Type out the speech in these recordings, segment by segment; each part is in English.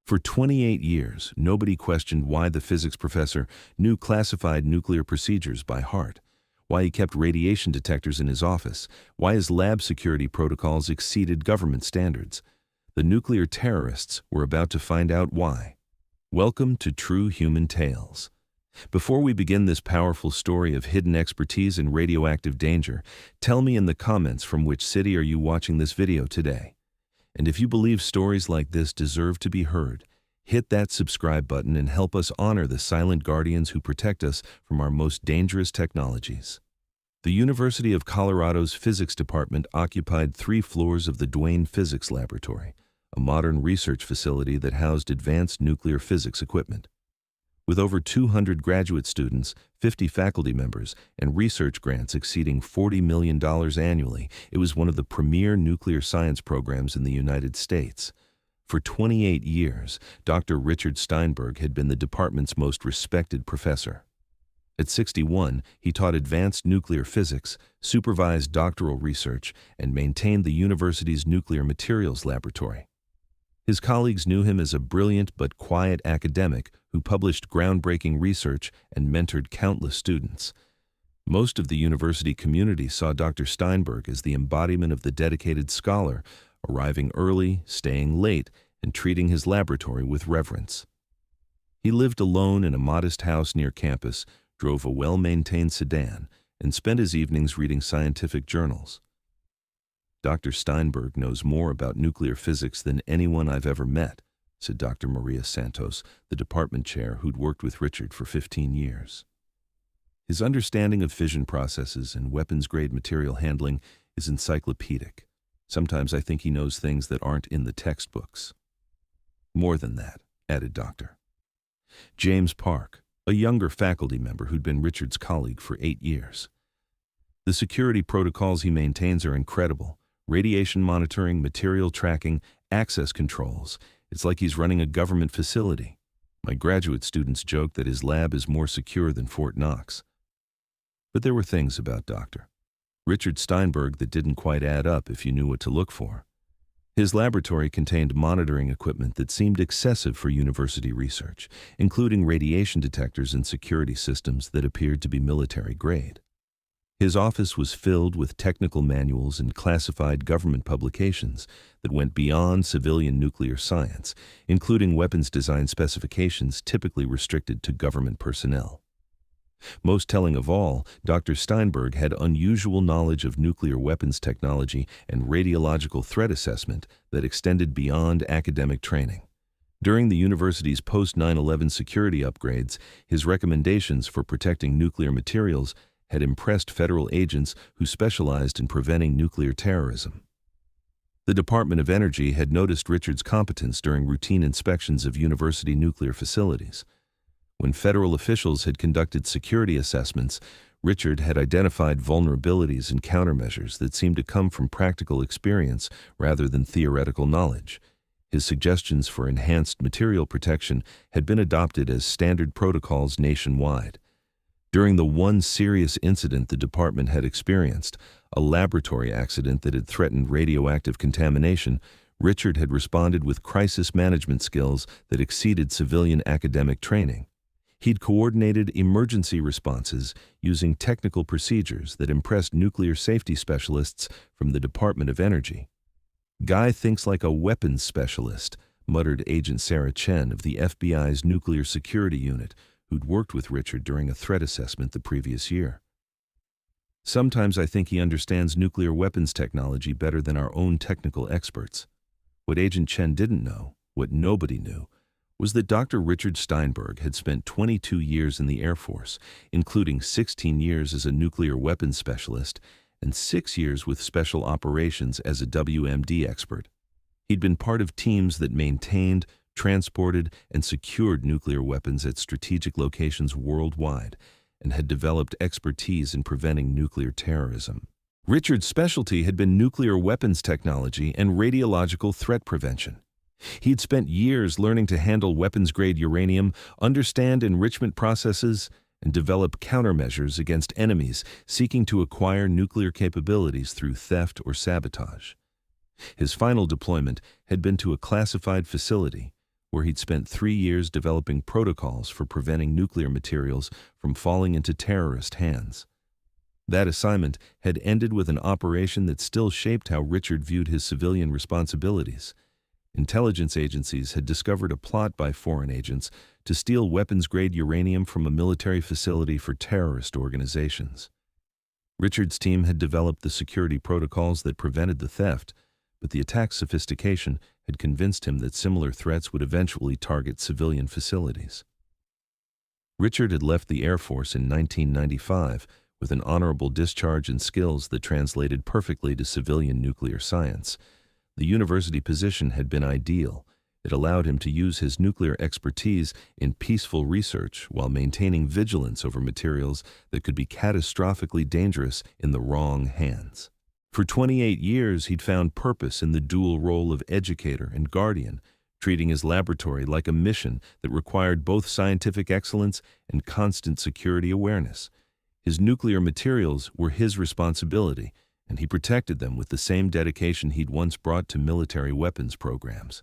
For 28 years, nobody questioned why the physics professor knew classified nuclear procedures by heart, why he kept radiation detectors in his office, why his lab security protocols exceeded government standards. The nuclear terrorists were about to find out why. Welcome to True Human Tales. Before we begin this powerful story of hidden expertise and radioactive danger, tell me in the comments from which city are you watching this video today. And if you believe stories like this deserve to be heard, hit that subscribe button and help us honor the silent guardians who protect us from our most dangerous technologies. The University of Colorado's physics department occupied 3 floors of the Duane Physics Laboratory, a modern research facility that housed advanced nuclear physics equipment. With over 200 graduate students, 50 faculty members, and research grants exceeding $40 million annually, it was one of the premier nuclear science programs in the United States. For 28 years, Dr. Richard Steinberg had been the department's most respected professor. At 61, he taught advanced nuclear physics, supervised doctoral research, and maintained the university's nuclear materials laboratory. His colleagues knew him as a brilliant but quiet academic who published groundbreaking research and mentored countless students. Most of the university community saw Dr. Steinberg as the embodiment of the dedicated scholar, arriving early, staying late, and treating his laboratory with reverence. He lived alone in a modest house near campus, drove a well-maintained sedan, and spent his evenings reading scientific journals. Dr. Steinberg knows more about nuclear physics than anyone I've ever met, said Dr. Maria Santos, the department chair who'd worked with Richard for 15 years. His understanding of fission processes and weapons-grade material handling is encyclopedic. Sometimes I think he knows things that aren't in the textbooks. More than that, added Dr. James Park, a younger faculty member who'd been Richard's colleague for 8 years. The security protocols he maintains are incredible. Radiation monitoring, material tracking, access controls. It's like he's running a government facility. My graduate students joke that his lab is more secure than Fort Knox. But there were things about Dr. Richard Steinberg that didn't quite add up if you knew what to look for. His laboratory contained monitoring equipment that seemed excessive for university research, including radiation detectors and security systems that appeared to be military grade. His office was filled with technical manuals and classified government publications that went beyond civilian nuclear science, including weapons design specifications typically restricted to government personnel. Most telling of all, Dr. Steinberg had unusual knowledge of nuclear weapons technology and radiological threat assessment that extended beyond academic training. During the university's post-9/11 security upgrades, his recommendations for protecting nuclear materials had impressed federal agents who specialized in preventing nuclear terrorism. The Department of Energy had noticed Richard's competence during routine inspections of university nuclear facilities. When federal officials had conducted security assessments, Richard had identified vulnerabilities and countermeasures that seemed to come from practical experience rather than theoretical knowledge. His suggestions for enhanced material protection had been adopted as standard protocols nationwide. During the one serious incident the department had experienced, a laboratory accident that had threatened radioactive contamination, Richard had responded with crisis management skills that exceeded civilian academic training. He'd coordinated emergency responses using technical procedures that impressed nuclear safety specialists from the Department of Energy. "Guy thinks like a weapons specialist," muttered Agent Sarah Chen of the FBI's Nuclear Security Unit, who'd worked with Richard during a threat assessment the previous year. "Sometimes I think he understands nuclear weapons technology better than our own technical experts." What Agent Chen didn't know, what nobody knew, was that Dr. Richard Steinberg had spent 22 years in the Air Force, including 16 years as a nuclear weapons specialist and 6 years with special operations as a WMD expert. He'd been part of teams that maintained, transported, and secured nuclear weapons at strategic locations worldwide, and had developed expertise in preventing nuclear terrorism. Richard's specialty had been nuclear weapons technology and radiological threat prevention. He'd spent years learning to handle weapons-grade uranium, understand enrichment processes, and develop countermeasures against enemies seeking to acquire nuclear capabilities through theft or sabotage. His final deployment had been to a classified facility, where he'd spent 3 years developing protocols for preventing nuclear materials from falling into terrorist hands. That assignment had ended with an operation that still shaped how Richard viewed his civilian responsibilities. Intelligence agencies had discovered a plot by foreign agents to steal weapons-grade uranium from a military facility for terrorist organizations. Richard's team had developed the security protocols that prevented the theft, but the attack's sophistication had convinced him that similar threats would eventually target civilian facilities. Richard had left the Air Force in 1995 with an honorable discharge and skills that translated perfectly to civilian nuclear science. The university position had been ideal. It allowed him to use his nuclear expertise in peaceful research while maintaining vigilance over materials that could be catastrophically dangerous in the wrong hands. For 28 years, he'd found purpose in the dual role of educator and guardian, treating his laboratory like a mission that required both scientific excellence and constant security awareness. His nuclear materials were his responsibility, and he protected them with the same dedication he'd once brought to military weapons programs.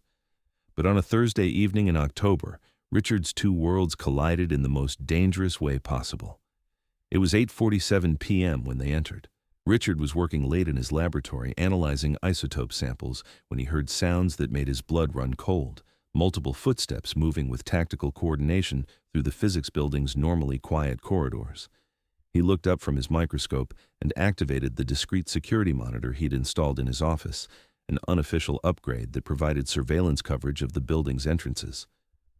But on a Thursday evening in October, Richard's two worlds collided in the most dangerous way possible. It was 8:47 p.m. when they entered. Richard was working late in his laboratory analyzing isotope samples when he heard sounds that made his blood run cold, multiple footsteps moving with tactical coordination through the physics building's normally quiet corridors. He looked up from his microscope and activated the discrete security monitor he'd installed in his office, an unofficial upgrade that provided surveillance coverage of the building's entrances.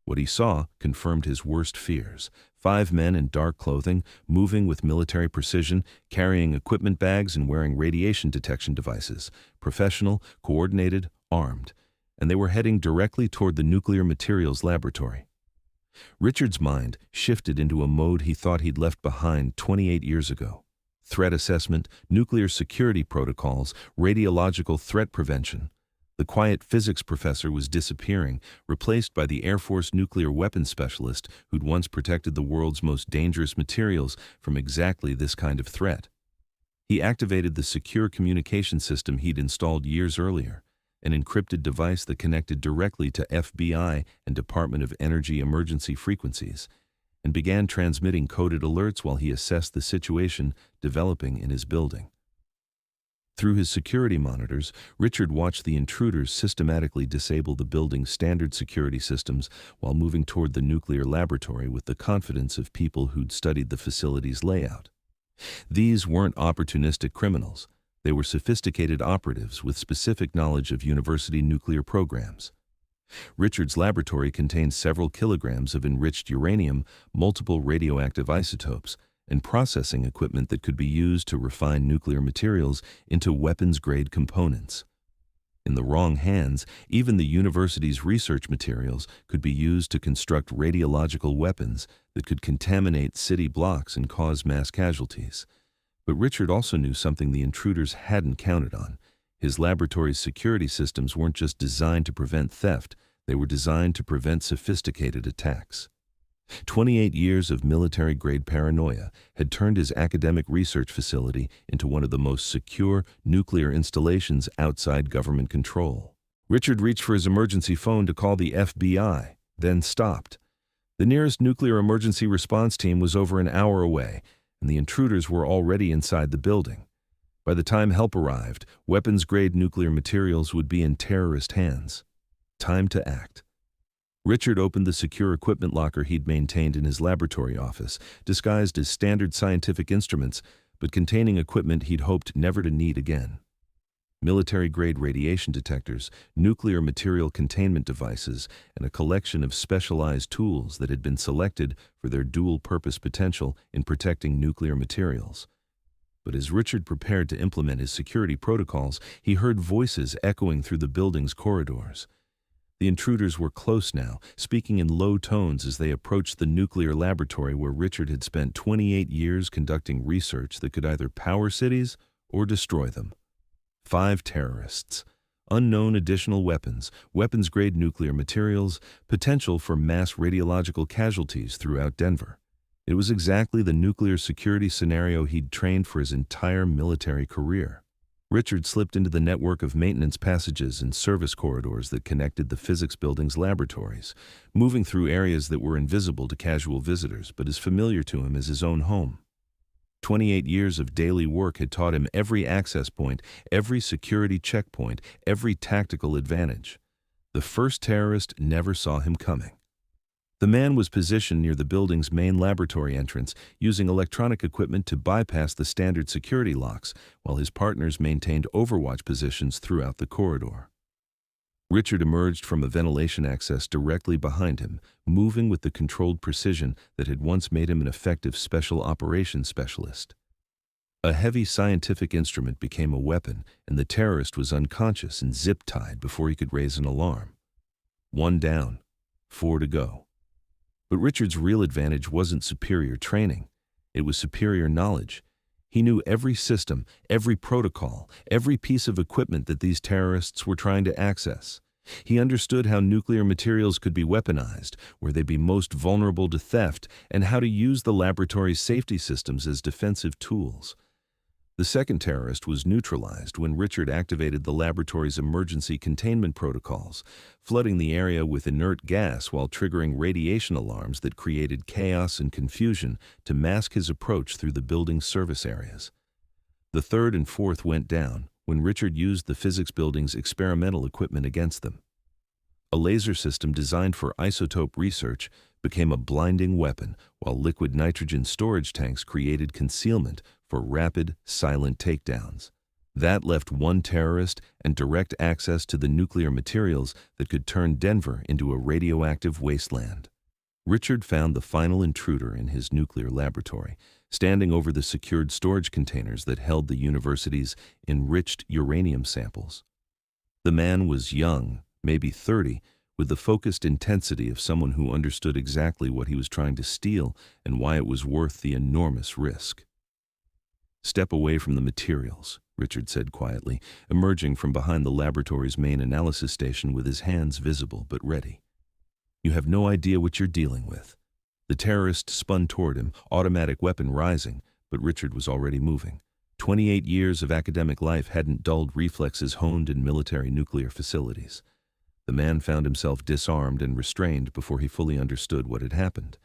What he saw confirmed his worst fears. 5 men in dark clothing, moving with military precision, carrying equipment bags and wearing radiation detection devices, professional, coordinated, armed, and they were heading directly toward the nuclear materials laboratory. Richard's mind shifted into a mode he thought he'd left behind 28 years ago. Threat assessment, nuclear security protocols, radiological threat prevention. The quiet physics professor was disappearing, replaced by the Air Force nuclear weapons specialist who'd once protected the world's most dangerous materials from exactly this kind of threat. He activated the secure communication system he'd installed years earlier, an encrypted device that connected directly to FBI and Department of Energy emergency frequencies, and began transmitting coded alerts while he assessed the situation developing in his building. Through his security monitors, Richard watched the intruders systematically disable the building's standard security systems while moving toward the nuclear laboratory with the confidence of people who'd studied the facility's layout. These weren't opportunistic criminals. They were sophisticated operatives with specific knowledge of university nuclear programs. Richard's laboratory contained several kilograms of enriched uranium, multiple radioactive isotopes, and processing equipment that could be used to refine nuclear materials into weapons-grade components. In the wrong hands, even the university's research materials could be used to construct radiological weapons that could contaminate city blocks and cause mass casualties. But Richard also knew something the intruders hadn't counted on. His laboratory's security systems weren't just designed to prevent theft, they were designed to prevent sophisticated attacks. 28 years of military-grade paranoia had turned his academic research facility into one of the most secure nuclear installations outside government control. Richard reached for his emergency phone to call the FBI, then stopped. The nearest nuclear emergency response team was over an hour away, and the intruders were already inside the building. By the time help arrived, weapons-grade nuclear materials would be in terrorist hands. Time to act. Richard opened the secure equipment locker he'd maintained in his laboratory office, disguised as standard scientific instruments, but containing equipment he'd hoped never to need again. Military-grade radiation detectors, nuclear material containment devices, and a collection of specialized tools that had been selected for their dual-purpose potential in protecting nuclear materials. But as Richard prepared to implement his security protocols, he heard voices echoing through the building's corridors. The intruders were close now, speaking in low tones as they approached the nuclear laboratory where Richard had spent 28 years conducting research that could either power cities or destroy them. 5 terrorists, unknown additional weapons, weapons-grade nuclear materials, potential for mass radiological casualties throughout Denver. It was exactly the nuclear security scenario he'd trained for his entire military career. Richard slipped into the network of maintenance passages and service corridors that connected the physics building's laboratories, moving through areas that were invisible to casual visitors but as familiar to him as his own home. 28 years of daily work had taught him every access point, every security checkpoint, every tactical advantage. The first terrorist never saw him coming. The man was positioned near the building's main laboratory entrance, using electronic equipment to bypass the standard security locks, while his partners maintained overwatch positions throughout the corridor. Richard emerged from a ventilation access directly behind him, moving with the controlled precision that had once made him an effective special operations specialist. A heavy scientific instrument became a weapon, and the terrorist was unconscious and zip-tied before he could raise an alarm. 1 down, 4 to go. But Richard's real advantage wasn't superior training. It was superior knowledge. He knew every system, every protocol, every piece of equipment that these terrorists were trying to access. He understood how nuclear materials could be weaponized, where they'd be most vulnerable to theft, and how to use the laboratory's safety systems as defensive tools. The second terrorist was neutralized when Richard activated the laboratory's emergency containment protocols, flooding the area with inert gas while triggering radiation alarms that created chaos and confusion to mask his approach through the building's service areas. The third and fourth went down when Richard used the physics building's experimental equipment against them. A laser system designed for isotope research became a blinding weapon, while liquid nitrogen storage tanks created concealment for rapid, silent takedowns. That left one terrorist and direct access to the nuclear materials that could turn Denver into a radioactive wasteland. Richard found the final intruder in his nuclear laboratory, standing over the secured storage containers that held the university's enriched uranium samples. The man was young, maybe 30, with the focused intensity of someone who understood exactly what he was trying to steal and why it was worth the enormous risk. "Step away from the materials," Richard said quietly, emerging from behind the laboratory's main analysis station with his hands visible but ready. "You have no idea what you're dealing with." The terrorist spun toward him, automatic weapon rising, but Richard was already moving. 28 years of academic life hadn't dulled reflexes honed in military nuclear facilities. The man found himself disarmed and restrained before he fully understood what had happened.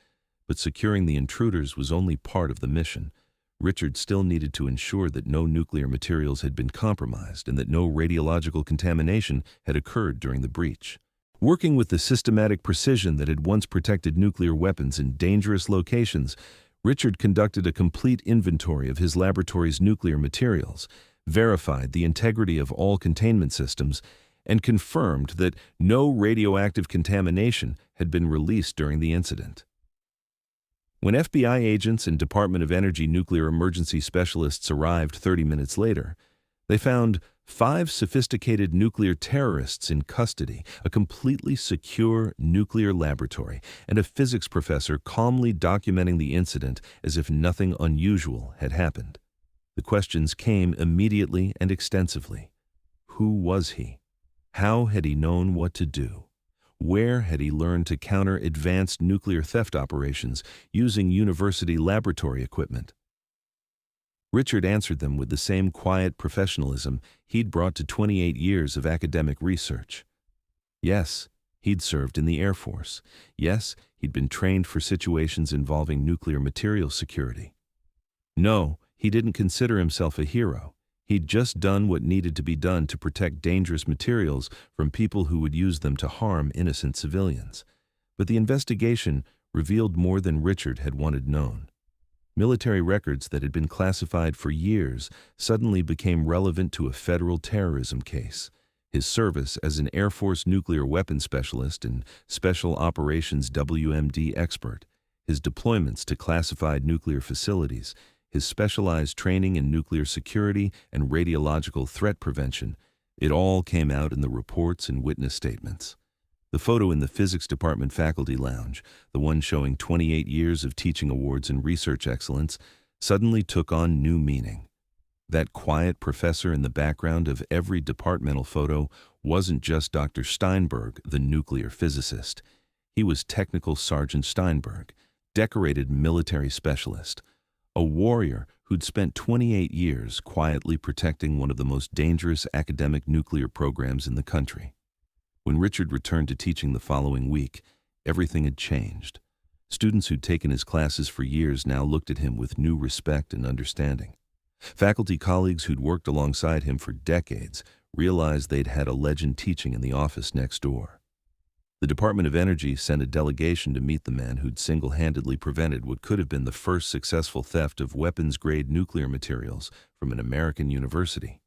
But securing the intruders was only part of the mission. Richard still needed to ensure that no nuclear materials had been compromised and that no radiological contamination had occurred during the breach. Working with the systematic precision that had once protected nuclear weapons in dangerous locations, Richard conducted a complete inventory of his laboratory's nuclear materials, verified the integrity of all containment systems, and confirmed that no radioactive contamination had been released during the incident. When FBI agents and Department of Energy nuclear emergency specialists arrived 30 minutes later, they found 5 sophisticated nuclear terrorists in custody, a completely secure nuclear laboratory, and a physics professor calmly documenting the incident as if nothing unusual had happened. The questions came immediately and extensively. Who was he? How had he known what to do? Where had he learned to counter advanced nuclear theft operations using university laboratory equipment? Richard answered them with the same quiet professionalism he'd brought to 28 years of academic research. Yes, he'd served in the Air Force. Yes, he'd been trained for situations involving nuclear material security. No, he didn't consider himself a hero. He'd just done what needed to be done to protect dangerous materials from people who would use them to harm innocent civilians. But the investigation revealed more than Richard had wanted known. Military records that had been classified for years suddenly became relevant to a federal terrorism case. His service as an Air Force nuclear weapons specialist and Special Operations WMD expert, his deployments to classified nuclear facilities, his specialized training in nuclear security and radiological threat prevention, it all came out in the reports and witness statements. The photo in the physics department faculty lounge, the one showing 28 years of teaching awards in research excellence, suddenly took on new meaning. That quiet professor in the background of every departmental photo wasn't just Dr. Steinberg, the nuclear physicist. He was Technical Sergeant Steinberg, decorated military specialist, A warrior who'd spent 28 years quietly protecting one of the most dangerous academic nuclear programs in the country. When Richard returned to teaching the following week, everything had changed. Students who'd taken his classes for years now looked at him with new respect and understanding. Faculty colleagues who'd worked alongside him for decades realized they'd had a legend teaching in the office next door. The Department of Energy sent a delegation to meet the man who'd single-handedly prevented what could have been the first successful theft of weapons-grade nuclear materials from an American university.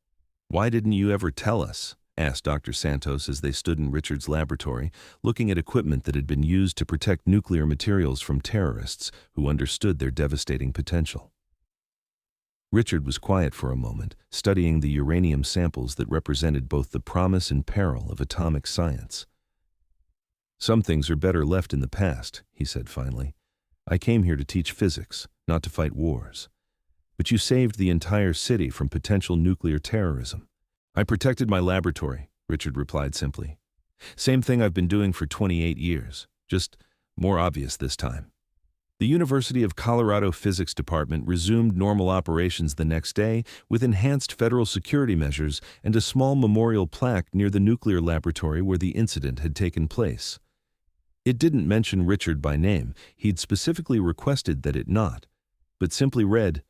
"Why didn't you ever tell us?" asked Dr. Santos as they stood in Richard's laboratory, looking at equipment that had been used to protect nuclear materials from terrorists who understood their devastating potential. Richard was quiet for a moment, studying the uranium samples that represented both the promise and peril of atomic science. "Some things are better left in the past," he said finally. "I came here to teach physics, not to fight wars. But you saved the entire city from potential nuclear terrorism." "I protected my laboratory," Richard replied simply. "Same thing I've been doing for 28 years, just more obvious this time." The University of Colorado Physics Department resumed normal operations the next day with enhanced federal security measures and a small memorial plaque near the nuclear laboratory where the incident had taken place. It didn't mention Richard by name. He'd specifically requested that it not, but simply read,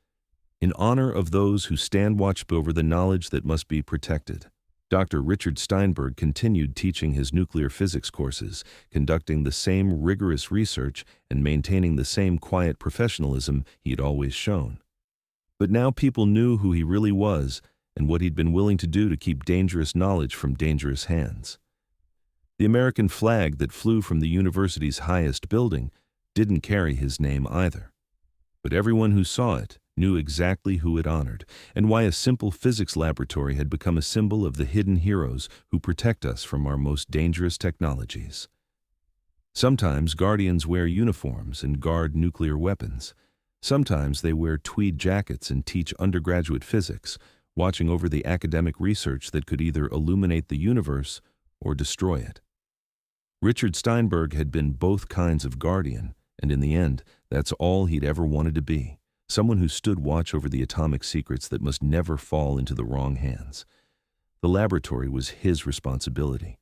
"In honor of those who stand watch over the knowledge that must be protected." Dr. Richard Steinberg continued teaching his nuclear physics courses, conducting the same rigorous research and maintaining the same quiet professionalism he had always shown. But now people knew who he really was and what he'd been willing to do to keep dangerous knowledge from dangerous hands. The American flag that flew from the university's highest building didn't carry his name either. But everyone who saw it knew exactly who it honored and why a simple physics laboratory had become a symbol of the hidden heroes who protect us from our most dangerous technologies. Sometimes guardians wear uniforms and guard nuclear weapons. Sometimes they wear tweed jackets and teach undergraduate physics, watching over the academic research that could either illuminate the universe or destroy it. Richard Steinberg had been both kinds of guardian, and in the end, that's all he'd ever wanted to be. Someone who stood watch over the atomic secrets that must never fall into the wrong hands. The laboratory was his responsibility.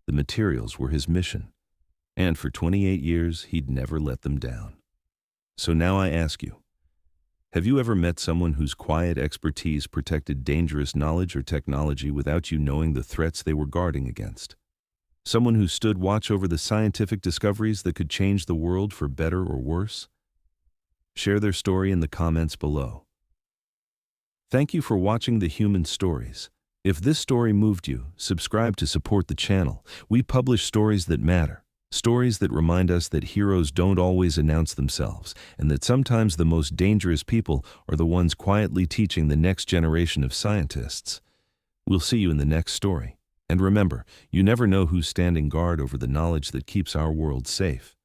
The materials were his mission. And for 28 years, he'd never let them down. So now I ask you, have you ever met someone whose quiet expertise protected dangerous knowledge or technology without you knowing the threats they were guarding against? Someone who stood watch over the scientific discoveries that could change the world for better or worse? Share their story in the comments below. Thank you for watching The Human Stories. If this story moved you, subscribe to support the channel. We publish stories that matter, stories that remind us that heroes don't always announce themselves, and that sometimes the most dangerous people are the ones quietly teaching the next generation of scientists. We'll see you in the next story. And remember, you never know who's standing guard over the knowledge that keeps our world safe.